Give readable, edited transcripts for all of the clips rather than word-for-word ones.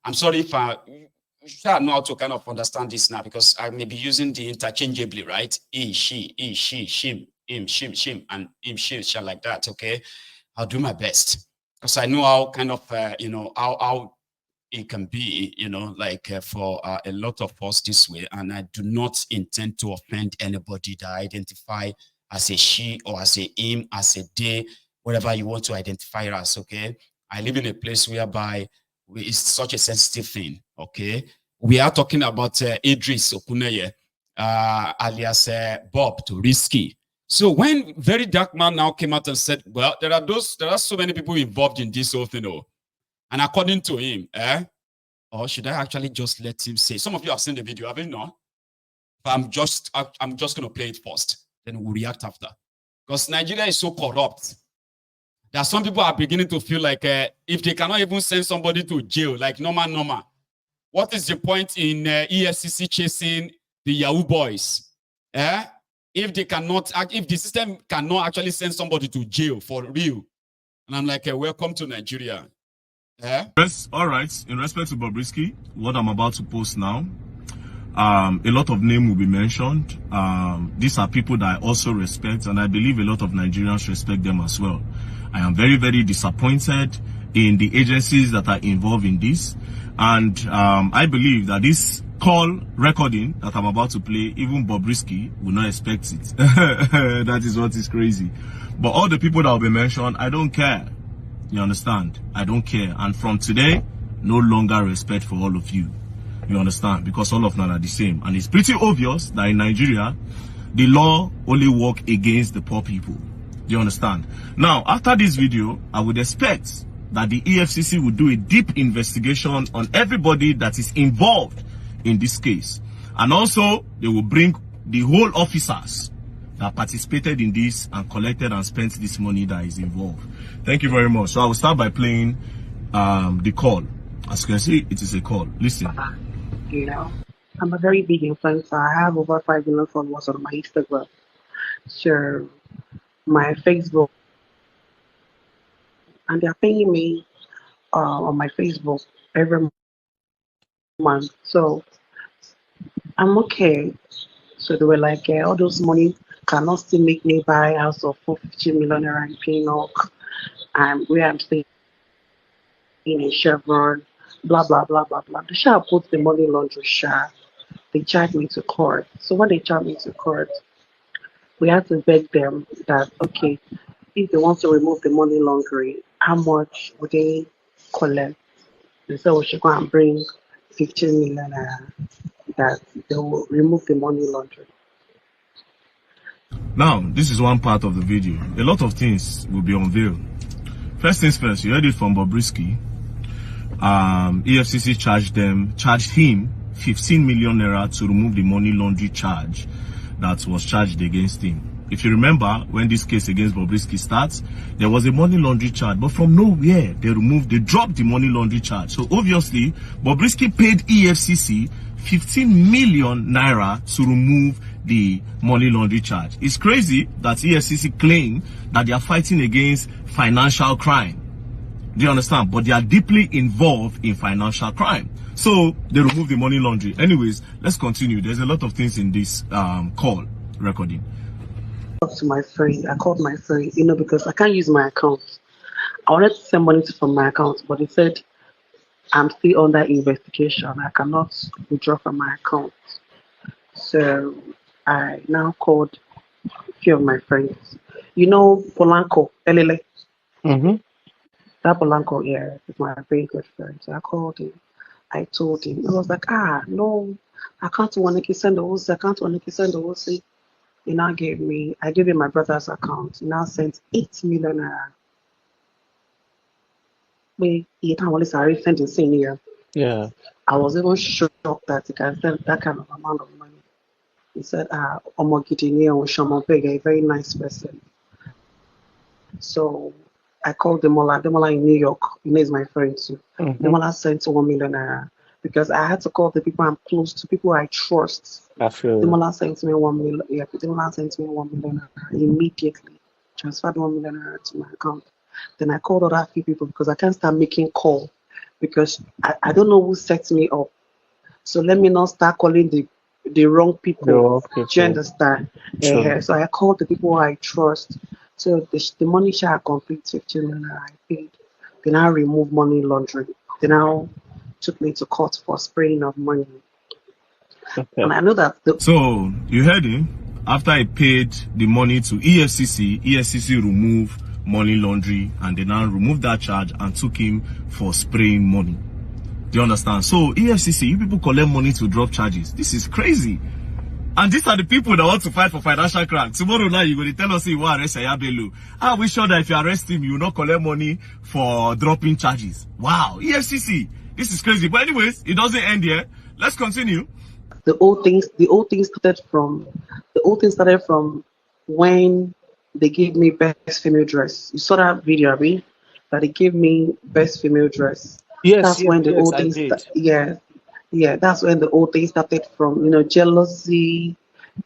I'm sorry if you should know how to kind of understand this now, because I may be using the interchangeably, right? She, shim, him, shim, and him, she, like that. Okay, I'll do my best, because I know how kind of how it can be, for a lot of us this way, and I do not intend to offend anybody that I identify as a she or as a him, as a they, whatever you want to identify as. Okay, I live in a place whereby it's such a sensitive thing. Okay, we are talking about Idris Okuneye, alias Bobrisky. So when Very Dark Man now came out and said, well, there are so many people involved in this whole thing, and according to him, or should I actually just let him say? Some of you have seen the video, haven't you? But I'm just going to play it first, then we'll react after. Because Nigeria is so corrupt that some people are beginning to feel like if they cannot even send somebody to jail, like normal, what is the point in EFCC chasing the Yahoo boys? If the system cannot actually send somebody to jail for real. And I'm like, welcome to Nigeria. Yes, all right. In respect to Bobrisky, what I'm about to post now, a lot of names will be mentioned. These are people that I also respect, and I believe a lot of Nigerians respect them as well. I am very, very disappointed in the agencies that are involved in this, and I believe that this call recording that I'm about to play, even Bobrisky will not expect it. That is what is crazy. But all the people that will be mentioned, I don't care. You understand? I don't care. And from today, no longer respect for all of you. You understand? Because all of them are the same. And it's pretty obvious that in Nigeria, the law only works against the poor people. Do you understand? Now, after this video, I would expect that the EFCC will do a deep investigation on everybody that is involved in this case. And also, they will bring the whole officers that participated in this and collected and spent this money that is involved. Thank you very much. So I will start by playing the call. As you can see, it is a call. Listen. You know, I'm a very big influencer. I have over 5 million followers on my Instagram. So my Facebook, and they're paying me on my Facebook every month. So I'm okay. So they were like, all those money cannot still make me buy a house of 450 million naira in Pinnock, and where I'm staying in Chevron, blah, blah, blah, blah, blah. The shop put the money laundry shop. They charged me to court. So when they charged me to court, we had to beg them that, okay, if they want to remove the money laundering, how much would they collect? They said we should go and bring 15 million naira, that they will remove the money laundering. Now, this is one part of the video. A lot of things will be unveiled. First things first, you heard it from Bobrisky. EFCC charged him 15 million naira to remove the money laundry charge that was charged against him. If you remember, when this case against Bobrisky starts, there was a money laundry charge, but from nowhere, they dropped the money laundry charge. So obviously, Bobrisky paid EFCC 15 million naira to remove the money laundry charge. It's crazy that EFCC claim that they are fighting against financial crime. Do you understand? But they are deeply involved in financial crime. So they remove the money laundry. Anyways, let's continue. There's a lot of things in this call recording. To my friend, I called my friend, because I can't use my account. I wanted to send money from my account, but he said I'm still under investigation. I cannot withdraw from my account. So I now called a few of my friends. Polanco, Elele. That Polanco, yeah, is my very good friend. So I called him. I told him. I was like, no, I can't want to send the OC. I can't want to send the OC. He now I gave him my brother's account. He now sent 8 million naira. He can't only send the same year. Yeah. I was even shocked that he can send that kind of amount of money. He said, Omogidini Oshamopega, a very nice person. So I called Demola in New York. Is my friend too. Demola sent 1 million naira because I had to call the people I'm close to, people I trust. Demola sent me 1 million. Yeah, Demola sent me 1 million naira immediately. Transferred 1 million naira to my account. Then I called other few people because I can't start making call because I don't know who set me up. So let me not start calling the wrong The people. wrong Do you people. understand? True. So I called the people I trust. So the money shall complete 15 million I paid. They now remove money laundering. They now took me to court for spraying of money. Okay. And I know that So you heard him. After I paid the money to EFCC, EFCC removed money laundry, and they now removed that charge and took him for spraying money. Do you understand? So EFCC, you people collect money to drop charges. This is crazy. And these are the people that want to fight for financial crime. Tomorrow night, you're going to tell us you want to arrest Ayabelu. Are we sure that if you arrest him, you will not collect money for dropping charges? Wow, EFCC, this is crazy. But anyways, it doesn't end here. Let's continue. the old things started from when they gave me best female dress. You saw that video, Abi? That they gave me best female dress. Yes, That's when the old I things did. yeah, that's when the old things started from, jealousy,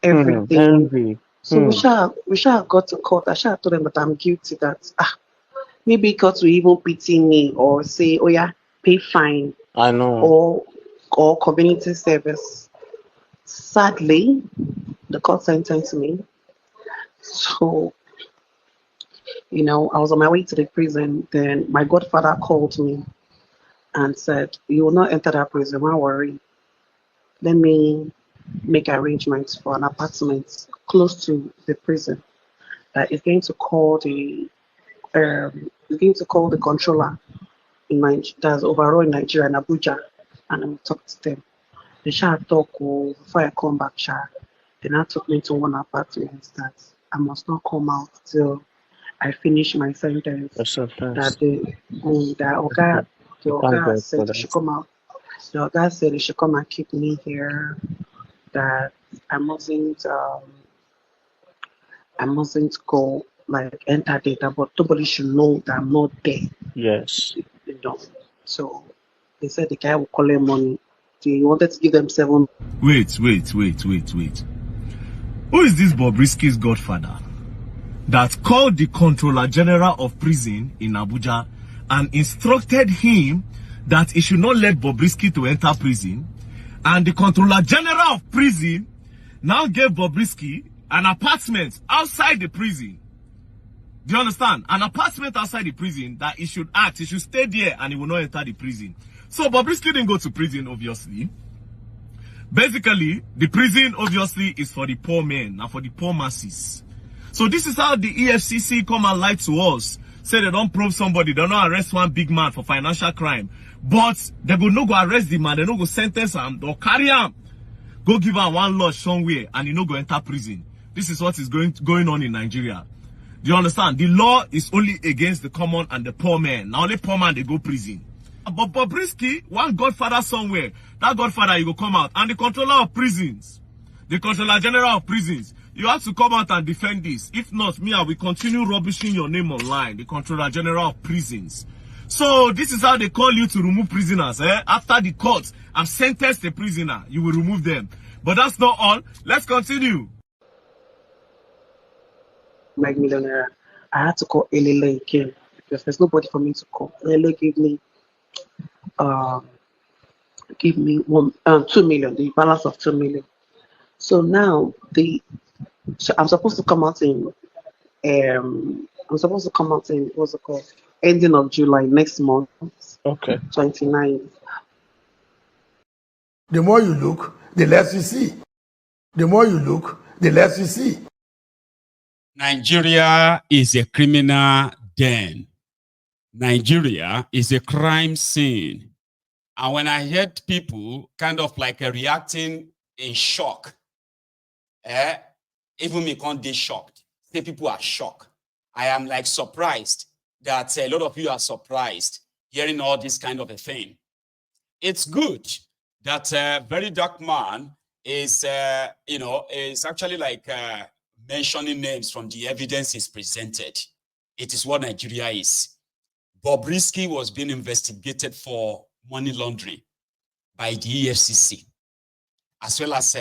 everything. Envy. So we shall got to court. I shall told them that I'm guilty, that maybe court will even pity me or say, oh yeah, pay fine I know. or community service. Sadly, the court sentenced me. So, I was on my way to the prison. Then my godfather called me and said, you will not enter that prison, don't worry. Let me make arrangements for an apartment close to the prison. That is going to call the controller in Nigeria, that's overall in Nigeria and Abuja, and I will talk to them. They shall talk before I come back, They now took me to one apartment that I must not come out till I finish my sentence. That's so fast. That the Oga said they should come out. The Oga said they should come and keep me here. That I mustn't go like enter data, but nobody should know that I'm not there. Yes. So they said the guy will collect money. They wanted to give them 7. Wait. Who is this Bobrisky's godfather that called the Controller General of Prison in Abuja and instructed him that he should not let Bobrisky to enter prison? And the Controller General of Prison now gave Bobrisky an apartment outside the prison. Do you understand? An apartment outside the prison that he should stay there and he will not enter the prison. So Bobrisky didn't go to prison, obviously. Basically, the prison obviously is for the poor men and for the poor masses. So this is how the EFCC come and lie to us. Say they don't probe somebody, they don't arrest one big man for financial crime. But they go no go arrest the man, they no go sentence him or carry him. Go give him one lodge somewhere and he no go enter prison. This is what is going on in Nigeria. Do you understand? The law is only against the common and the poor men. Now only poor man they go prison. But Bobrisky, one godfather somewhere, that godfather you go come out. And the controller of prisons, the controller general of prisons, you have to come out and defend this. If not, me, I will continue rubbishing your name online, the controller general of prisons. So this is how they call you to remove prisoners. After the court have sentenced the prisoner, you will remove them. But that's not all. Let's continue. Like millionaire, I had to call Elele again because there's nobody for me to call. Elele gave me 2 million, the balance of 2 million. So now I'm supposed to come out in what's it called? Ending of July next month. Okay. 29th. The more you look, the less you see. The more you look, the less you see. Nigeria is a criminal den. Nigeria is a crime scene. And when I heard people kind of like reacting in shock, even me can't be shocked. Say people are shocked. I am like surprised that a lot of you are surprised hearing all this kind of a thing. It's good that a very dark man is, is actually like mentioning names from the evidence is presented. It is what Nigeria is. Bobrisky was being investigated for money laundering by the EFCC, as well as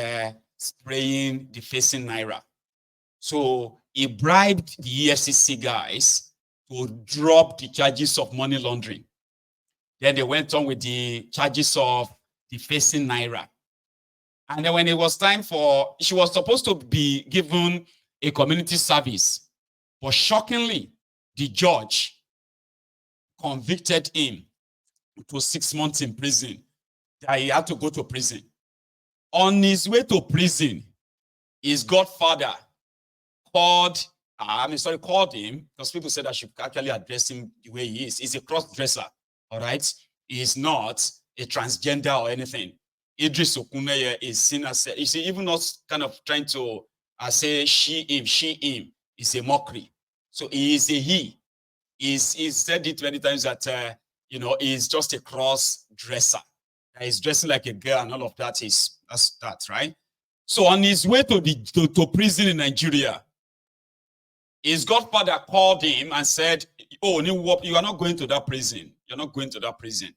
spraying, defacing Naira. So he bribed the EFCC guys to drop the charges of money laundering. Then they went on with the charges of defacing Naira. And then when it was time for, she was supposed to be given a community service. But shockingly, the judge convicted him to 6 months in prison, that he had to go to prison. On his way to prison, his godfather called him, because people said I should actually address him the way he is. He's a cross-dresser, all right? He's not a transgender or anything. Idris Okuneye is seen as, you see, even us kind of trying to say she, him, is a mockery. So he is a he. He's said it many times that, he's just a cross-dresser. He's dressing like a girl and all of that is, that's that, right? So on his way to prison in Nigeria, his godfather called him and said, oh, you are not going to that prison. You're not going to that prison.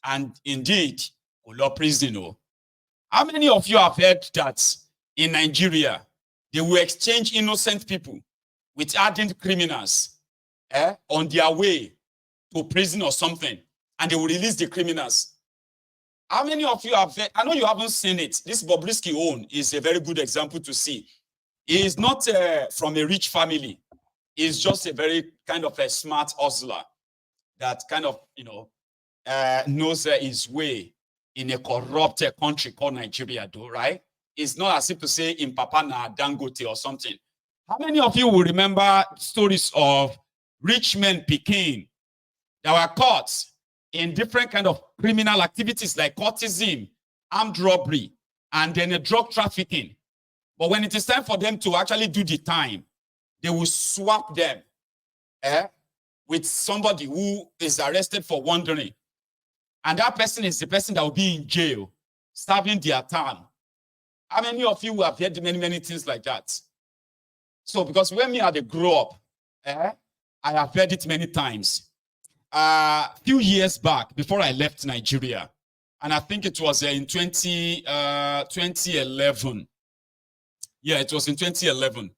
And indeed, prison. Oh. How many of you have heard that in Nigeria, they will exchange innocent people with hardened criminals on their way to prison or something, and they will release the criminals? How many of you have heard? I know you haven't seen it. This Bobrisky own is a very good example to see. He is not from a rich family. He's just a very kind of a smart hustler that kind of, knows his way in a corrupt country called Nigeria, though, right? It's not as if to say in Papana, Dangote or something. How many of you will remember stories of rich men Peking that were caught in different kind of criminal activities like courtesan, armed robbery, and then drug trafficking? But when it is time for them to actually do the time, they will swap them with somebody who is arrested for wandering. And that person is the person that will be in jail, serving their time. How many of you have heard many things like that? So, because when I grow up, I have heard it many times. A few years back, before I left Nigeria, and I think it was in 2011. Yeah, it was in 2011.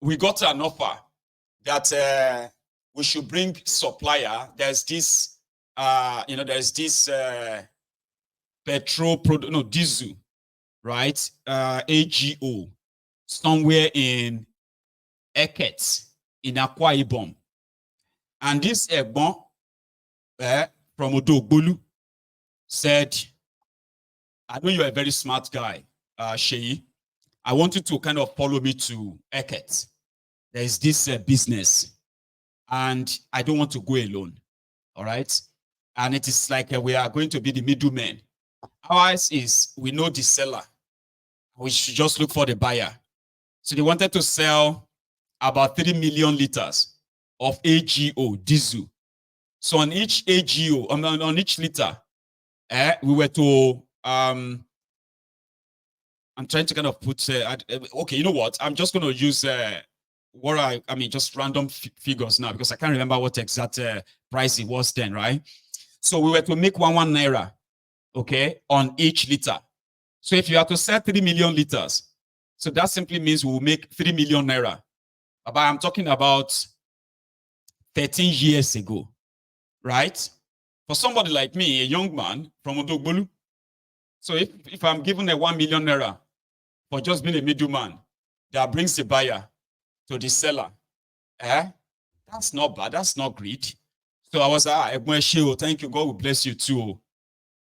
We got an offer that we should bring supplier. There's this, diesel, right? AGO, somewhere in Eket, in Akwa Ibom. And this Egbon from Odogbolu said, I know you're a very smart guy, Sheyi. I want you to kind of follow me to Eket. There is this business, and I don't want to go alone. All right? And it is like we are going to be the middlemen. Ours is, we know the seller. We should just look for the buyer. So they wanted to sell about 3 million liters of AGO, diesel. So on each AGO, on each liter, we were to, I'm trying to kind of put, okay, you know what? I'm just going to use just random figures now, because I can't remember what exact price it was then, right? So we were to make 1 naira, okay, on each liter. So if you have to sell 3 million liters, so that simply means we will make 3 million naira. But I'm talking about 13 years ago, right? For somebody like me, a young man from Odogbolu, so if I'm given a 1 million naira for just being a middleman that brings the buyer to the seller, that's not bad. That's not greed. So I was like, thank you. God will bless you too.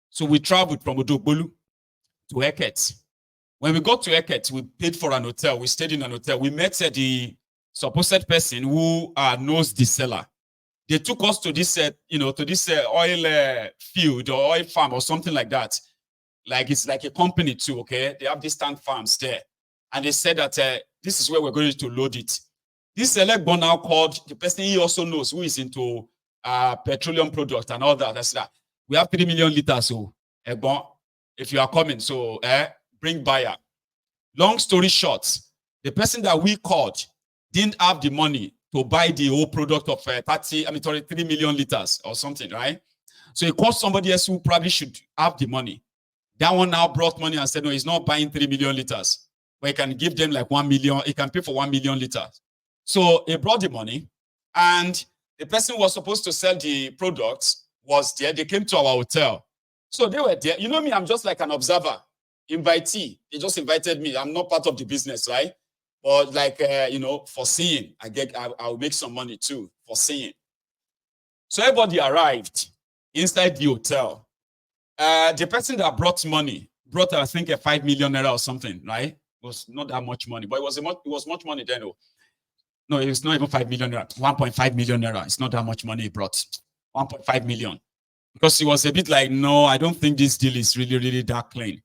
So we traveled from Odogbolu to Eket. When we got to Eket, we paid for an hotel. We stayed in an hotel. We met the supposed person who knows the seller. They took us to this, oil field or oil farm or something like that. Like it's like a company too, okay? They have these tank farms there. And they said that this is where we're going to load it. This select now called the person he also knows who is into petroleum product and all that. That's that. We have 3 million liters, so if you are coming, so bring buyer. Long story short, the person that we called didn't have the money to buy the whole product of 3 million liters or something, right? So he called somebody else who probably should have the money. That one now brought money and said, no, he's not buying 3 million liters, but he can give them like 1 million. He can pay for 1 million liters. So he brought the money, and The person who was supposed to sell the products was there. They came to our hotel. So they were there. You know me, I'm just like an observer, invitee. They just invited me. I'm not part of the business, right? But like, for seeing, I'll make some money too for seeing. So everybody arrived inside the hotel. The person that brought money brought, I think, a 5 million naira or something, right? It was not that much money, but it was much money then. No, it was not even 5 million naira. 1.5 million naira. It's not that much money he brought. 1.5 million. Because he was a bit like, no, I don't think this deal is really, really that clean.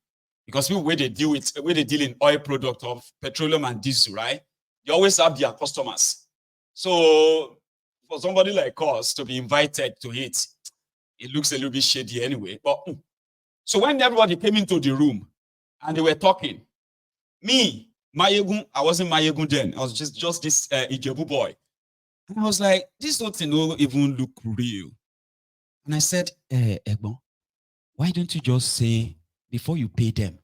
Because people, where they deal in oil product of petroleum and diesel, right? They always have their customers. So for somebody like us to be invited to it, it looks a little bit shady anyway. But so when everybody came into the room and they were talking, me, Mayegun, I wasn't Mayegun then. I was just this Ijebu boy. And I was like, this doesn't even look real. And I said, Egbon, why don't you just say, before you pay them,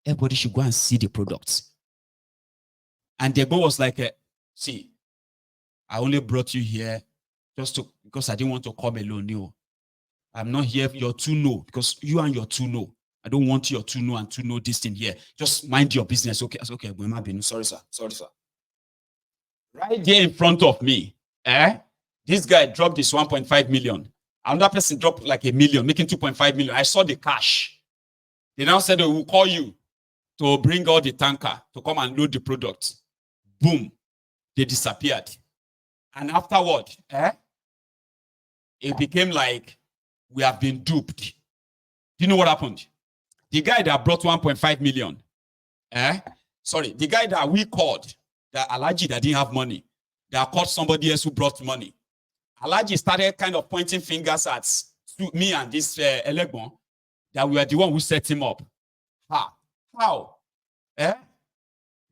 everybody should go and see the products. And the Egbon was like, see, I only brought you here because I didn't want to come alone. You. I'm not here, your two no, because you and your two no. I don't want your two no and two no this thing here. Just mind your business. Okay, that's okay. Sorry, sir. Sorry, sir. Right there in front of me, this guy dropped this 1.5 million. Another person dropped like 1 million, making 2.5 million. I saw the cash. They now said, we'll call you to bring out the tanker to come and load the product. Boom. They disappeared. And afterward, it became like we have been duped. Do you know what happened? The guy that brought 1.5 million, the guy that we called, that Alaji that didn't have money, that called somebody else who brought money. Alaji started kind of pointing fingers at me and this Elegbon, that we were the one who set him up. How?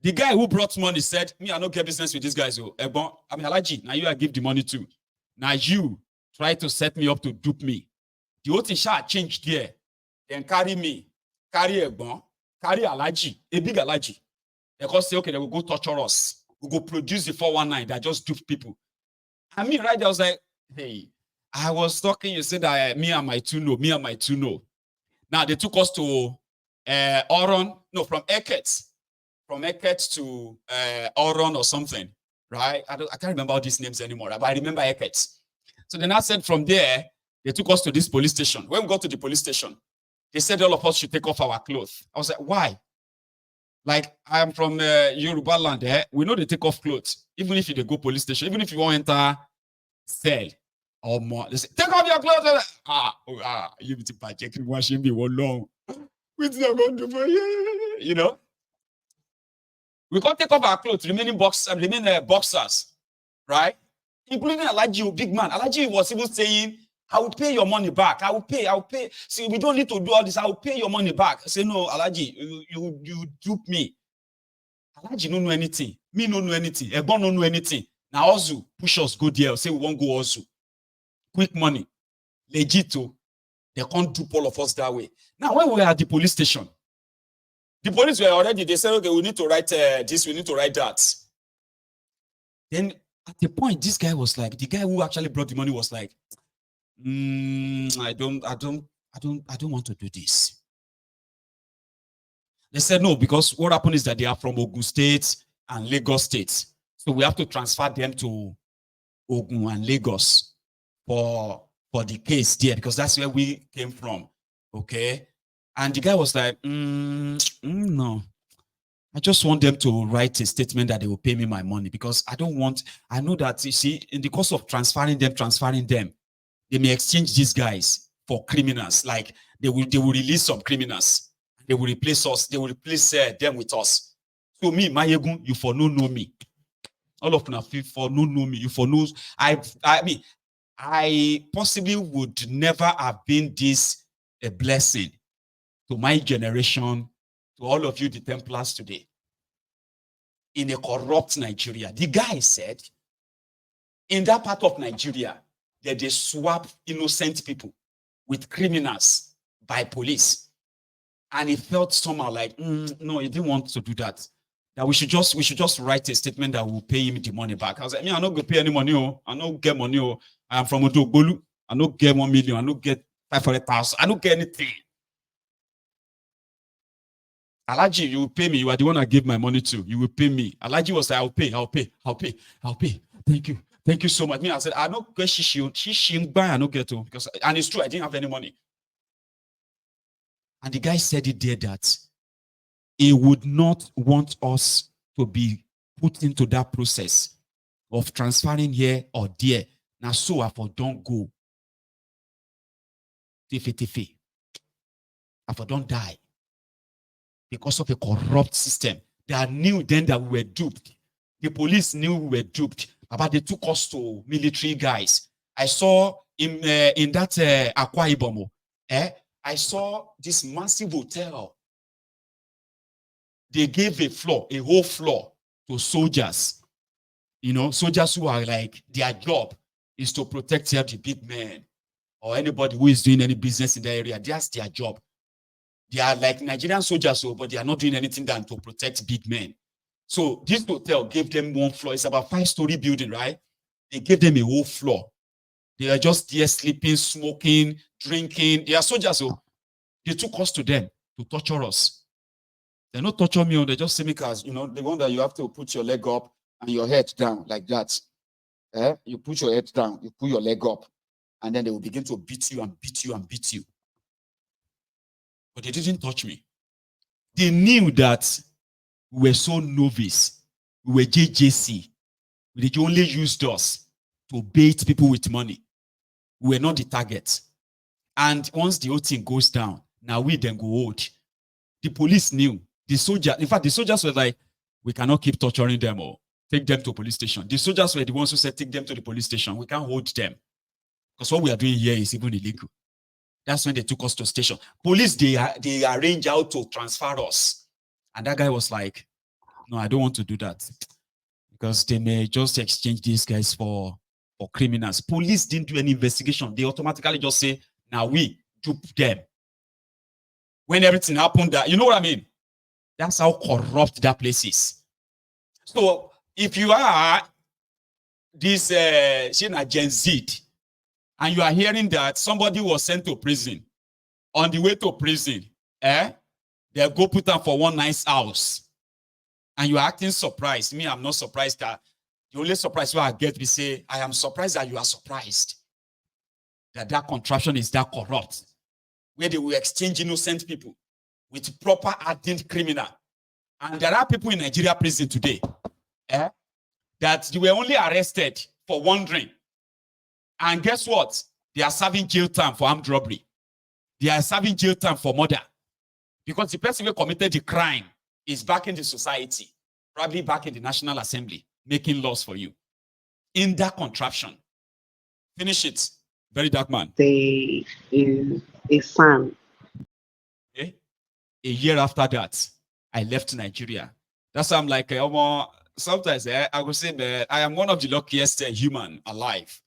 The guy who brought money said, me, I don't get business with these guys. Alaji, now you I give the money to. Now you try to set me up to dupe me. The whole thing shall change there. Then carry me, carry Egbon, carry Alaji, a big Alaji. They go say, okay, they will go torture us. We'll go produce the 419 that just dupe people. And me right there, I was like, hey, I was talking, you said that me and my two no. Now they took us to from Eket. From Eket to Oron or something, right? I can't remember all these names anymore, but I remember Eket. So then I said from there, they took us to this police station. When we got to the police station, they said all of us should take off our clothes. I was like, why? Like, I'm from Yoruba land, we know they take off clothes, even if you go police station, even if you want to enter cell or more. They say, take off your clothes. You be checking washing me one long. You know? We can't take off our clothes, remain boxers, right? Including Alaji, big man. Alaji was even saying, I will pay your money back. I will pay. See, we don't need to do all this. I will pay your money back. I say, no, Alaji, you dupe me. Alaji don't know anything. Me don't know anything. Ebon don't know anything. Now Ozu push us go there. Say we won't go Ozu. Quick money. Legit. They can't dupe all of us that way. Now, when we were at the police station, the police were already, they said, okay, we need to write this, we need to write that. Then at the point, this guy was like, the guy who actually brought the money was like, I don't want to do this. They said no, because what happened is that they are from Ogun State and Lagos State. So we have to transfer them to Ogun and Lagos for the case there, because that's where we came from. Okay. And the guy was like, no, I just want them to write a statement that they will pay me my money, because I know that, you see, in the course of transferring them, they may exchange these guys for criminals. Like they will release some criminals. They will replace us. They will replace them with us. So me, Mayegun, you for no know me. All of them for no know me. You for knows. I possibly would never have been this a blessing to my generation, to all of you, the Templars today, in a corrupt Nigeria. The guy said, in that part of Nigeria, that they swap innocent people with criminals by police. And he felt somehow like, no, he didn't want to do that. that we should just write a statement that will pay him the money back. I was like, I don't go pay any money. I don't get money. I am from Odogbolu. I don't get 1 million. I don't get 500,000. I don't get anything. Alaji, you will pay me. You are the one I gave my money to. You will pay me. Alaji was like, I'll pay. Thank you so much. I said, I don't get shishi buy. I don't get to because, and it's true, I didn't have any money. And the guy said it there that he would not want us to be put into that process of transferring here or there. Now, so I for don't go. Tife. I for don't die. Because of a corrupt system. They knew then that we were duped. The police knew we were duped. But they took us to military guys. I saw in that Akwa Ibom, I saw this massive hotel. They gave a whole floor to soldiers. You know, soldiers who are like, their job is to protect the big men or anybody who is doing any business in the area. That's their job. They are like Nigerian soldiers, but they are not doing anything than to protect big men. So this hotel gave them one floor. It's about 5-story building, right? They gave them a whole floor. They are just there sleeping, smoking, drinking. They are soldiers, so they took us to them to torture us. They not torture me, they just say me as, the one that you have to put your leg up and your head down like that. You put your head down, you put your leg up, and then they will begin to beat you and beat you and beat you. But they didn't touch me. They knew that we were so novice. We were JJC. They only used us to bait people with money. We were not the target. And once the whole thing goes down, now we then go hold. The police knew. The soldiers were like, we cannot keep torturing them or take them to a police station. The soldiers were the ones who said, take them to the police station. We can't hold them. Because what we are doing here is even illegal. That's when they took us to station. Police, they arrange how to transfer us. And that guy was like, no, I don't want to do that. Because they may just exchange these guys for criminals. Police didn't do any investigation. They automatically just say, now we dupe them. When everything happened, you know what I mean? That's how corrupt that place is. So if you are this Gen Z, and you are hearing that somebody was sent to prison, on the way to prison, they go put them for one nice house, and you are acting surprised. Me, I'm not surprised. That the only surprise I get, we say, I am surprised that you are surprised that contraption is that corrupt, where they will exchange innocent people with proper hardened criminal. And there are people in Nigeria prison today that they were only arrested for wandering. And guess what? They are serving jail time for armed robbery. They are serving jail time for murder. Because the person who committed the crime is back in the society, probably back in the National Assembly, making laws for you. In that contraption. Finish it. Very dark man. There is a son. Okay. A year after that, I left Nigeria. That's why I'm like, sometimes I would say that I am one of the luckiest human alive.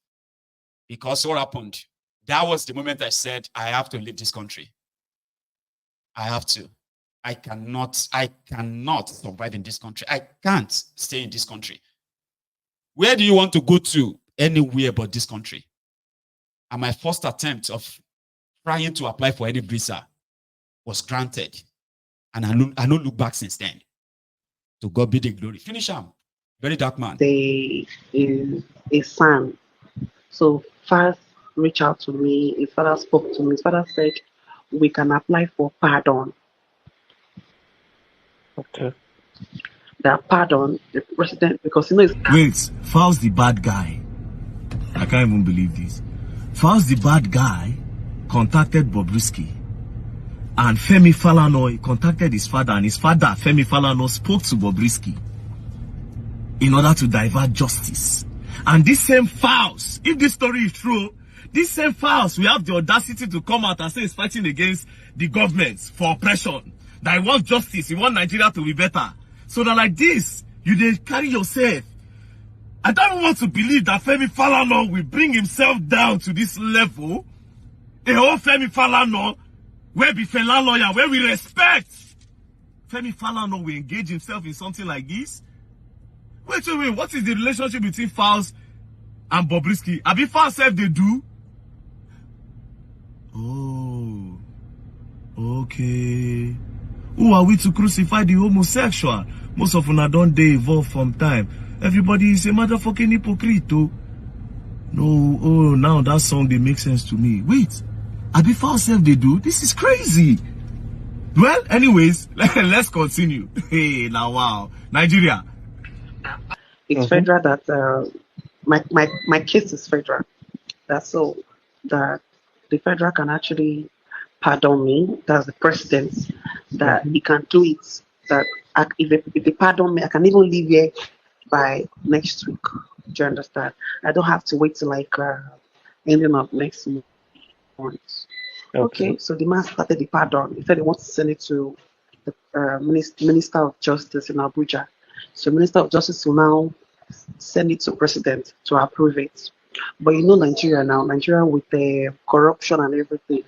Because what happened? That was the moment I said, I have to leave this country. I have to. I cannot survive in this country. I can't stay in this country. Where do you want to go to? Anywhere but this country. And my first attempt of trying to apply for any visa was granted. And I don't look back since then. To God be the glory. Finish him. Very dark man. There is a son. So first reached out to me. His father spoke to me. His father said, we can apply for pardon. Okay. That pardon, the president, because it's... Wait, Faust the bad guy. I can't even believe this. Faust the bad guy contacted Bobrisky. And Femi Falana contacted his father. And his father, Femi Falana, spoke to Bobrisky in order to divert justice. And this same Faust, if this story is true, this same Faust will have the audacity to come out and say he's fighting against the government for oppression. That he wants justice, he wants Nigeria to be better. So that like this, you did carry yourself. I don't want to believe that Femi Falana will bring himself down to this level. A whole Femi Falana, where be Fela lawyer, where we respect. Femi Falana will engage himself in something like this? Wait, what is the relationship between Falz and Bobrisky? Abi Falz self they do? Oh, okay. Who are we to crucify the homosexual? Most of them don't they evolve from time. Everybody is a motherfucking hypocrite, though. No, oh, now that song, they make sense to me. Wait, Abi Falz self they do? This is crazy. Well, anyways, let's continue. Hey, now wow. Nigeria. It's federal that my case is federal. That's so that the federal can actually pardon me. That's the president that he can do it. That if they pardon me, I can even leave here by next week. Do you understand? I don't have to wait till like ending of next month. Okay, so the man started the pardon. He said he wants to send it to the Minister of Justice in Abuja. So Minister of Justice will now send it to President to approve it. But you know Nigeria now, Nigeria with the corruption and everything.